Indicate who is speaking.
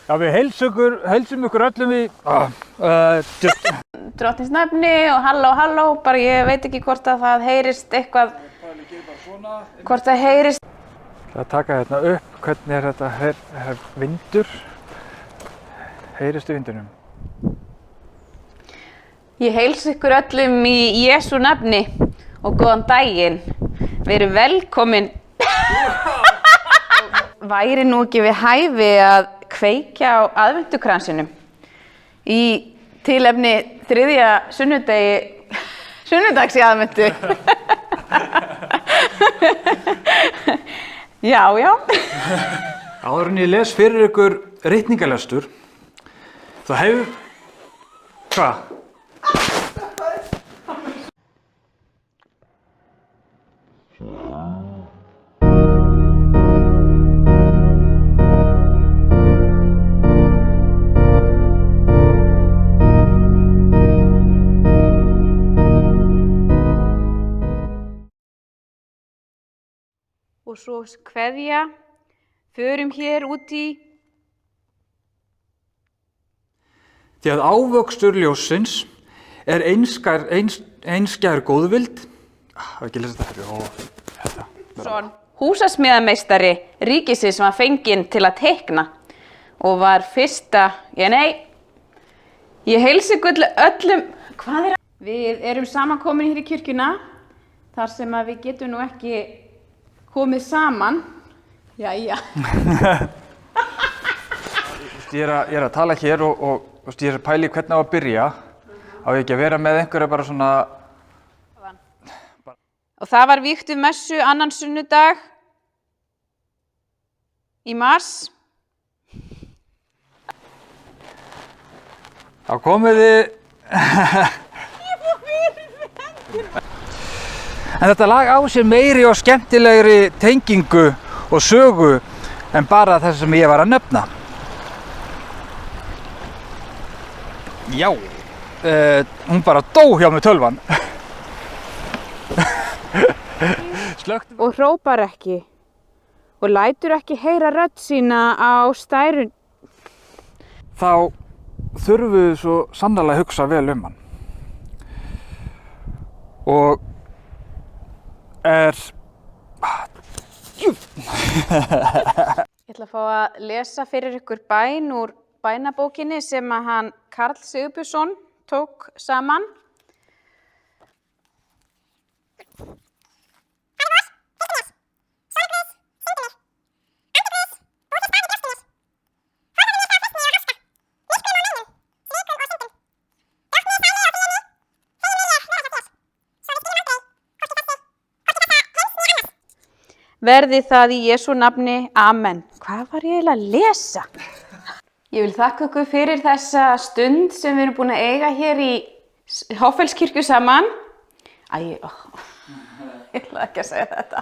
Speaker 1: Já, við heilsum ykkur öllum í
Speaker 2: Drottins nafni og halló, bara ég veit ekki hvort að það heyrist eitthvað, hvort það heyrist.
Speaker 1: Það taka hérna upp, hvernig þetta vindur, heyristu vindunum.
Speaker 2: Ég heilsa ykkur öllum í Jesú nafni og góðan daginn. Við erum velkomin. Væri nú ekki við hæfi að kveikja á aðventukransinum í tilefni 3. sunnudags í aðventu. Já.
Speaker 1: Áður en ég les fyrir ykkur ritningalestur, þá hefur... Hvað?
Speaker 2: Og svo kveðja, förum hér út í.
Speaker 1: Því að ávöxtur ljóssins einskær góðvild. Ekki lesa þetta.
Speaker 2: Húsasmíðameistari ríkisins var fenginn til að teikna og var fyrsta, ég heilsa ykkur öllum, hvað er það? Við erum samankomin hér í kirkjuna þar sem að við getum nú ekki komið saman. Jæja.
Speaker 1: Ég er að tala hér og ég er að pæla í hvernig á að byrja. Á ég ekki að vera með einhverja bara svona...
Speaker 2: Og það var vígt messu annan sunnudag í mars.
Speaker 1: Þá komið þið... En þetta lag á sér meiri og skemmtilegri tengingu og sögu en bara þess sem ég var að nefna. Já, hún bara dó hjá mig tölvan.
Speaker 2: Og hrópar ekki og lætur ekki heyra rödd sína á stærun.
Speaker 1: Þá þurfum við svo sannarlega að hugsa vel um hann. Og Ég
Speaker 2: ætla að fá að lesa fyrir ykkur bæn úr bænabókinni sem að hann Karl Sigurbjörnsson tók saman. Verði það í Jesú nafni, amen. Hvað var ég eiginlega að lesa? Ég vil þakka ykkur fyrir þessa stund sem við erum búin að eiga hér í Háfellskirkju saman. Ég ætla ekki að segja þetta.